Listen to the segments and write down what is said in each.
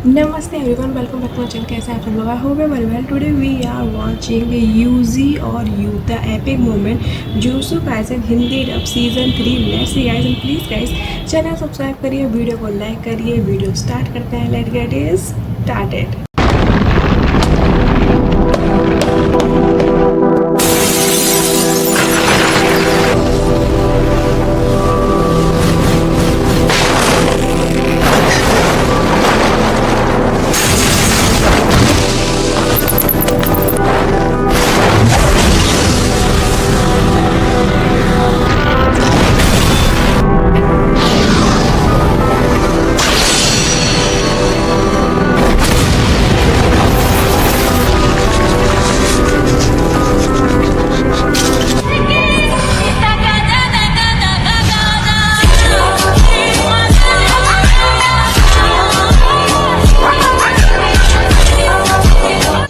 नमस्ते everyone, welcome back to my channel. कैसे आप लोग? I hope you very well. Today we are watching यूजी और you the epic moment Jujutsu Kaisen Hindi dub season 3। Let's see guys, and please guys channel subscribe करिए, video को like करिए। Video start करते हैं। Let's get it started.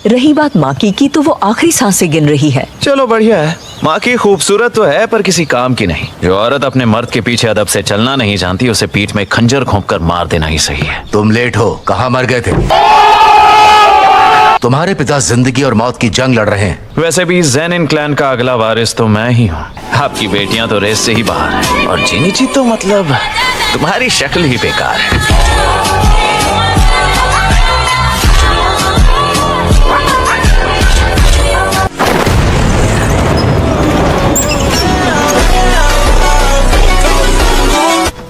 रही बात माँ की तो वो आखिरी सांसें गिन रही है। चलो बढ़िया है। माँ की खूबसूरत तो है पर किसी काम की नहीं। जो औरत अपने मर्द के पीछे अदब से चलना नहीं जानती उसे पीठ में खंजर घोंपकर मार देना ही सही है। तुम लेट हो। कहाँ मर गए थे? तुम्हारे पिता जिंदगी और मौत की जंग लड़ रहे हैं। वैसे भी ज़ेनिन क्लैन का अगला वारिस तो मैं ही हूँ। आपकी बेटियां तो रेस से ही बाहर हैं और जिनिची तो मतलब तुम्हारी शक्ल ही बेकार है।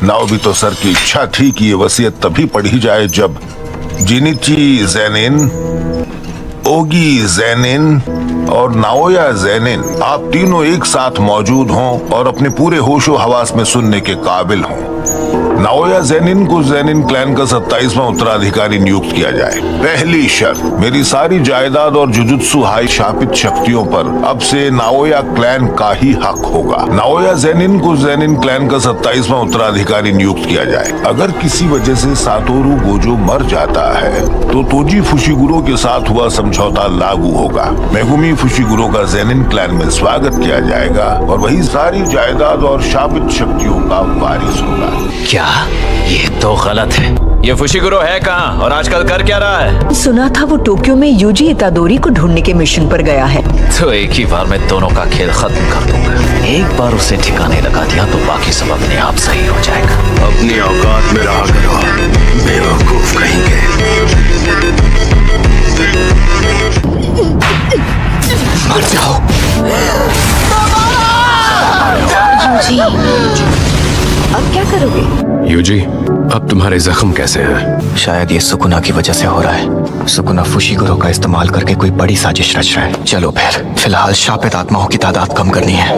नाओबितो सर की इच्छा थी कि ये वसीयत तभी पढ़ी जाए जब जिनिची ज़ेनिन, ओगी ज़ेनिन और नाओया ज़ेनिन आप तीनों एक साथ मौजूद हों और अपने पूरे होशो हवास में सुनने के काबिल हों। नाओया ज़ेनिन को ज़ेनिन क्लैन का 27वां उत्तराधिकारी नियुक्त किया जाए। पहली शर्त, मेरी सारी जायदाद और जुजुत्सु हाई शापित शक्तियों पर अब से नाओया क्लैन का ही हक होगा। नाओया ज़ेनिन को ज़ेनिन क्लैन का 27वां उत्तराधिकारी नियुक्त किया जाए। अगर किसी वजह से सातोरु गोजो मर जाता है तो तोजी फुशिगुरो के साथ हुआ समझौता लागू होगा। मेगुमी फुशिगुरो का ज़ेनिन क्लैन में स्वागत किया जाएगा और वही सारी जायदाद और शापित शक्तियों का वारिस होगा। क्या ये तो गलत है। ये फुशिगुरो है कहाँ और आजकल कर क्या रहा है? सुना था वो टोक्यो में यूजी इतादोरी को ढूंढने के मिशन पर गया है। तो एक ही बार में दोनों का खेल खत्म कर दूंगा। एक बार उसे ठिकाने लगा दिया तो बाकी सब अपने आप सही हो जाएगा। अपनी औकात में रहा करो, बेवकूफ कहेंगे। मर जाओ। यूजी, अब क्या करोगे? यूजी, अब तुम्हारे जख्म कैसे हैं? शायद ये सुकुना की वजह से हो रहा है। सुकुना फुशिगुरो का इस्तेमाल करके कोई बड़ी साजिश रच रहा है। चलो फिलहाल शापित आत्माओं की तादाद कम करनी है।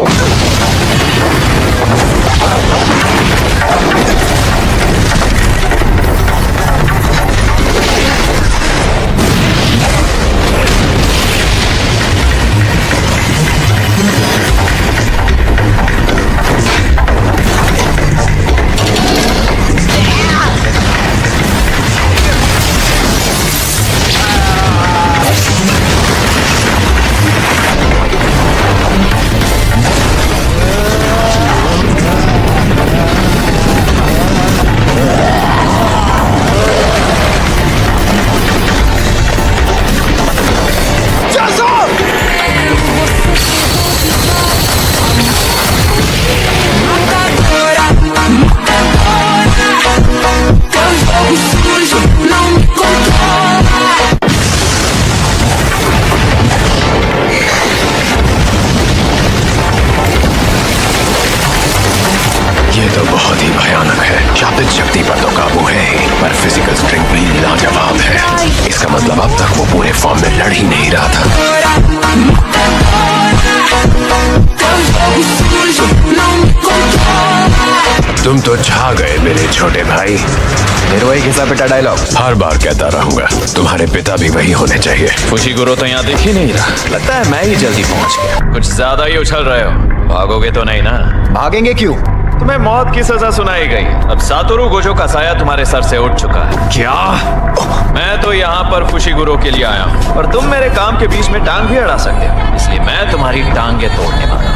ये तो बहुत ही भयानक है। शापित शक्ति पर तो काबू है ही, पर फिजिकल स्ट्रेंथ भी लाजवाब है। इसका मतलब अब तक वो पूरे फॉर्म में लड़ ही नहीं रहा था। तुम तो छा गए मेरे छोटे भाई। फिर वही घिसा पिटा डायलॉग हर बार कहता रहूंगा, तुम्हारे पिता भी वही होने चाहिए। फुशिगुरो तो यहाँ दिख ही नहीं रहा। लगता है मैं ही जल्दी पहुँच गया। कुछ ज्यादा ही उछल रहे हो। भागोगे तो नहीं ना? भागेंगे क्यों? तुम्हें मौत की सजा सुनाई गई। अब सातोरु गोजो का साया तुम्हारे सर से उठ चुका है। क्या? मैं तो यहाँ पर फुशिगुरो के लिए आया हूँ और तुम मेरे काम के बीच में टांग भी अड़ा सकते हो, इसलिए मैं तुम्हारी टांगे तोड़ने वाला हूँ।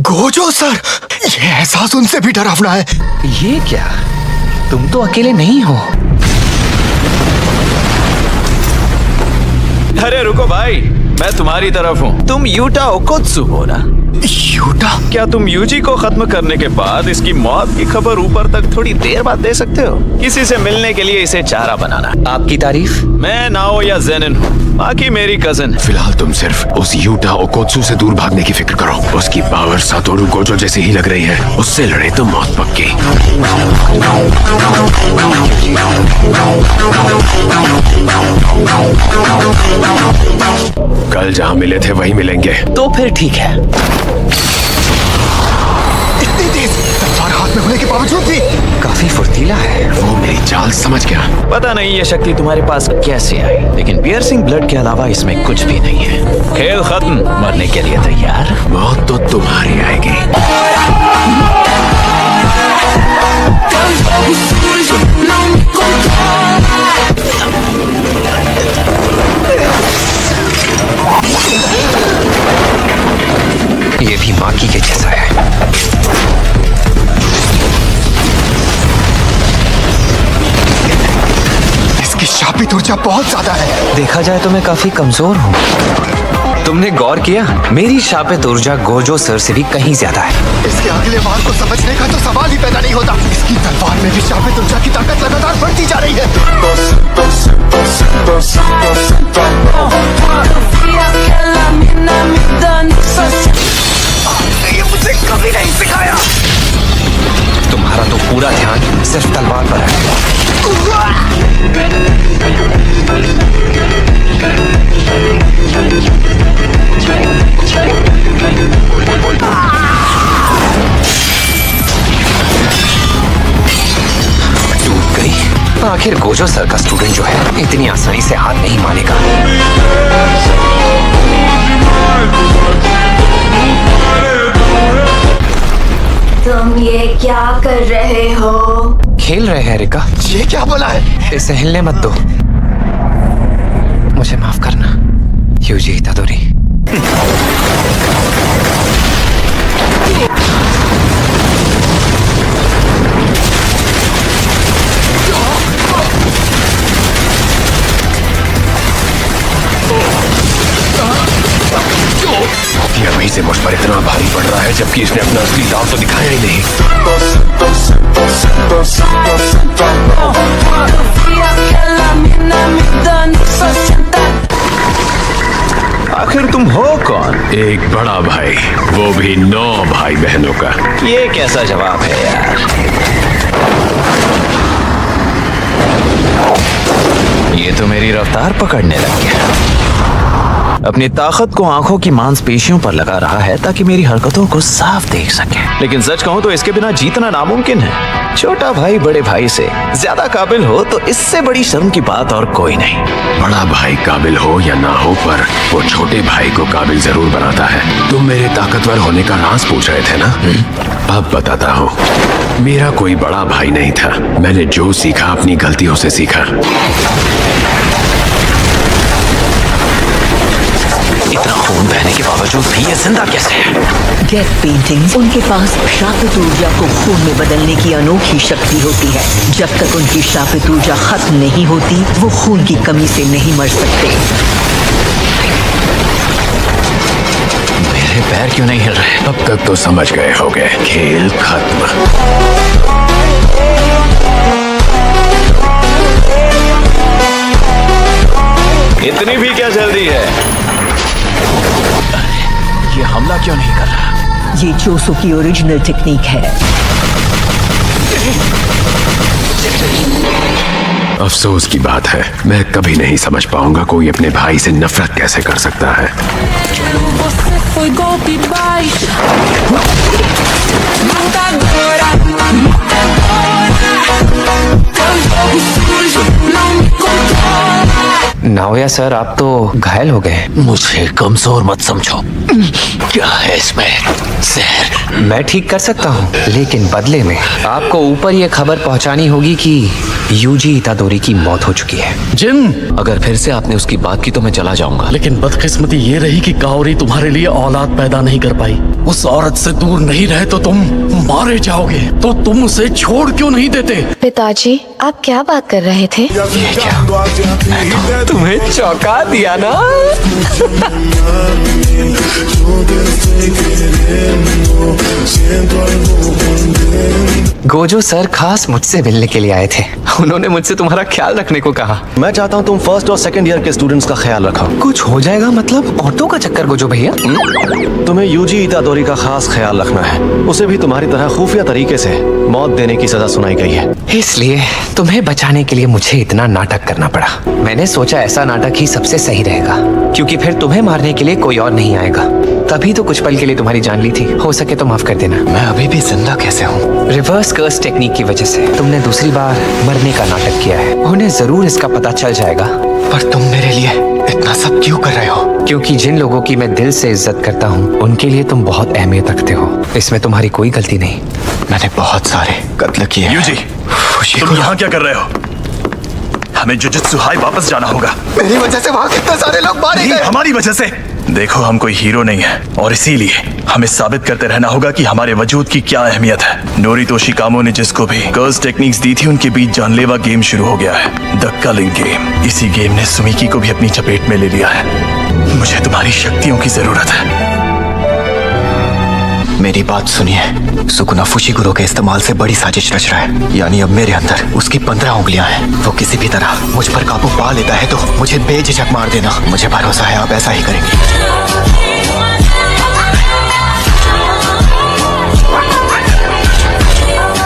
गोजो सर, ये एहसास उनसे भी डरावना है। ये क्या, तुम तो अकेले नहीं हो। अरे रुको भाई, मैं तुम्हारी तरफ हूँ। तुम यूटा ओकोत्सु हो ना? यूटा? क्या तुम यूजी को खत्म करने के बाद इसकी मौत की खबर ऊपर तक थोड़ी देर बाद दे सकते हो? किसी से मिलने के लिए इसे चारा बनाना। आपकी तारीफ? मैं नाओया ज़ेनिन हूँ, बाकी मेरी कजिन। फिलहाल तुम सिर्फ उस यूटा ओकोत्सु से दूर भागने की फिक्र करो। उसकी पावर सातोरु गोजो जैसी ही लग रही है। उससे लड़े तो मौत पक्की। कल जहाँ मिले थे वहीं मिलेंगे। तो फिर ठीक है। इतनी तेज तलवार हाथ में होने के बावजूद भी काफी फुर्तीला है। वो मेरी चाल समझ गया। पता नहीं ये शक्ति तुम्हारे पास कैसे आई, लेकिन पियर्सिंग ब्लड के अलावा इसमें कुछ भी नहीं है। खेल खत्म, मरने के लिए तैयार? मौत तो तुम्हारी आएगी। ये भी माकी के जैसा है। इसकी शापित ऊर्जा बहुत ज्यादा है। देखा जाए तो मैं काफी कमजोर हूँ। तुमने गौर किया, मेरी शापित ऊर्जा गोजो सर से भी कहीं ज्यादा है। इसके अगले वार को समझने का तो सवाल ही पैदा नहीं होता। इसकी तलवार में भी शापित ऊर्जा की ताकत लगातार बढ़ती जा रही है। ये मुझे कभी नहीं सिखाया। तुम्हारा तो पूरा ध्यान सिर्फ तलवार पर है। टूट गई। आखिर गोजो सर का स्टूडेंट जो है इतनी आसानी से हाथ नहीं मानेगा। तुम ये क्या कर रहे हो? खेल रहे हैं रिका। ये क्या बोला है? इसे हिलने मत दो। मुझे माफ करना यूजी इतादोरी। ये अभी से मुझ पर इतना भारी पड़ रहा है, जबकि इसने अपना असली दाव तो दिखाया ही नहीं। आखिर तुम हो कौन? एक बड़ा भाई, वो भी 9 भाई बहनों का। ये कैसा जवाब है यार? ये तो मेरी रफ्तार पकड़ने लग गया। अपनी ताकत को आंखों की मांसपेशियों पर लगा रहा है ताकि मेरी हरकतों को साफ देख सके। लेकिन सच कहूं तो इसके बिना जीतना नामुमकिन है। छोटा भाई बड़े भाई से ज्यादा काबिल हो तो इससे बड़ी शर्म की बात और कोई नहीं। बड़ा भाई काबिल हो या ना हो, पर वो छोटे भाई को काबिल जरूर बनाता है। तुम मेरे ताकतवर होने का राज पूछ रहे थे ना? अब बताता हूँ। मेरा कोई बड़ा भाई नहीं था। मैंने जो सीखा अपनी गलतियों से सीखा। इतना खून बहने के बावजूद भी ये जिंदा कैसे है? डेथ पेंटिंग्स, उनके पास शापित ऊर्जा को खून में बदलने की अनोखी शक्ति होती है। जब तक उनकी शापित ऊर्जा खत्म नहीं होती, वो खून की कमी से नहीं मर सकते। मेरे पैर क्यों नहीं हिल रहे? अब तक तो समझ गए होगे, खेल खत्म। इतनी भी क्या जल्दी है? ये हमला क्यों नहीं कर रहा? ये जोसो की ओरिजिनल टेक्निक है। अफसोस की बात है, मैं कभी नहीं समझ पाऊंगा कोई अपने भाई से नफरत कैसे कर सकता है। नाओया सर, आप तो घायल हो गए। मुझे कमजोर मत समझो। क्या है इसमें? जहर। मैं ठीक कर सकता हूँ, लेकिन बदले में आपको ऊपर ये खबर पहुँचानी होगी कि यूजी इतादोरी की मौत हो चुकी है। जिन, अगर फिर से आपने उसकी बात की तो मैं चला जाऊंगा। लेकिन बदकिस्मती ये रही कि काओरी तुम्हारे लिए औलाद पैदा नहीं कर पाई। उस औरत से दूर नहीं रहे तो तुम मारे जाओगे। तो तुम उसे छोड़ क्यों नहीं देते? पिताजी, आप क्या बात कर रहे थे? तुम्हें चौंका दिया ना? गोजो सर खास मुझसे मिलने के लिए आए थे। उन्होंने मुझसे तुम्हारा ख्याल रखने को कहा। मैं चाहता हूँ तुम फर्स्ट और सेकंड ईयर के स्टूडेंट्स का ख्याल रखो। कुछ हो जाएगा मतलब? औरतों का चक्कर गोजो भैया? तुम्हें यूजी इतादोरी का खास ख्याल रखना है। उसे भी तुम्हारी तरह खुफिया तरीके से मौत देने की सजा सुनाई गई है। इसलिए तुम्हें बचाने के लिए मुझे इतना नाटक करना पड़ा। मैंने सोचा ऐसा नाटक ही सबसे सही रहेगा, क्योंकि फिर तुम्हें मारने के लिए कोई और नहीं आएगा। तभी तो कुछ पल के लिए तुम्हारी जान ली थी। हो सके तो माफ कर देना। मैं अभी भी जिंदा कैसे हूँ? रिवर्स कर्स टेक्निक की वजह से तुमने दूसरी बार मरने का नाटक किया है। उन्हें जरूर इसका पता चल जाएगा। पर तुम मेरे लिए इतना सब क्यों कर रहे हो? क्योंकि जिन लोगों की मैं दिल से इज्जत करता हूँ, उनके लिए तुम बहुत अहमियत रखते हो। इसमें तुम्हारी कोई गलती नहीं। मैंने बहुत सारे कत्ल किए। यूजी, तुम यहाँ क्या कर रहे हो? हमें जुजुत्सु हाई वापस जाना होगा। मेरी वजह से वहाँ कितने सारे लोग मारे गए। हमारी वजह से। देखो, हम कोई हीरो नहीं है और इसीलिए हमें साबित करते रहना होगा कि हमारे वजूद की क्या अहमियत है। नोरितो शिकामो ने जिसको भी कर्स टेक्निक्स दी थी, उनके बीच जानलेवा गेम शुरू हो गया है, द कलिंग गेम। इसी गेम ने सुमिकी को भी अपनी चपेट में ले लिया है। मुझे तुम्हारी शक्तियों की जरूरत है। मेरी बात सुनिए। सुकुना फुशिगुरो के इस्तेमाल से बड़ी साजिश रच रहा है। यानी अब मेरे अंदर उसकी 15 उंगलियां हैं। वो किसी भी तरह मुझ पर काबू पा लेता है तो मुझे बेझिझक मार देना। मुझे भरोसा है आप ऐसा ही करेंगे।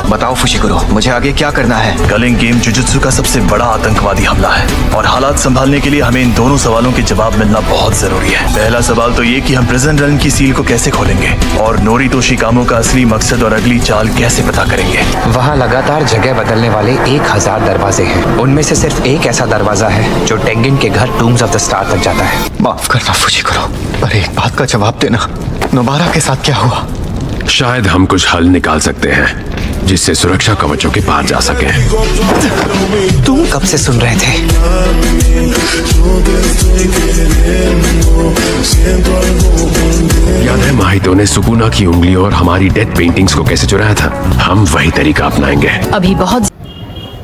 बताओ फुशिगुरो, मुझे आगे क्या करना है? कलिंग गेम जुजुत्सु का सबसे बड़ा आतंकवादी हमला है और हालात संभालने के लिए हमें इन दोनों सवालों के जवाब मिलना बहुत जरूरी है। पहला सवाल तो ये कि हम प्रिजन रन की सील को कैसे खोलेंगे और नोरितो शिकामो का असली मकसद और अगली चाल कैसे पता करेंगे। वहाँ लगातार जगह बदलने वाले 1000 दरवाजे हैं। उनमें से सिर्फ एक ऐसा दरवाजा है जो टेंगिन के घर टूम्स ऑफ द स्टार तक जाता है। माफ करना फुशिगुरो, पर एक बात का जवाब देना। नोबारा के साथ क्या हुआ? शायद हम कुछ हल निकाल सकते हैं जिससे सुरक्षा कवचों के पार जा सके। तुम कब से सुन रहे थे? याद है माहितो ने सुकुना की उंगलियों और हमारी डेथ पेंटिंग्स को कैसे चुराया था? हम वही तरीका अपनाएंगे। अभी बहुत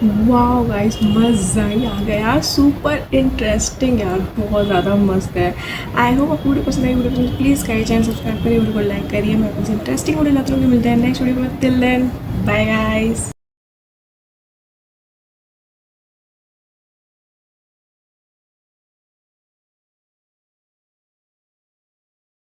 वाओ गाइस, मज़ा ही आ गया यार। सुपर इंटरेस्टिंग यार, बहुत ज़्यादा मस्त है। आई होप आपको वीडियो पसंद आई। वीडियो प्लीज़ करिए, चैनल सब्सक्राइब करिए, वीडियो को लाइक करिए। मैं कुछ इंटरेस्टिंग वीडियो लाता हूँ। मिलते हैं नेक्स्ट वीडियो में। Till then bye guys.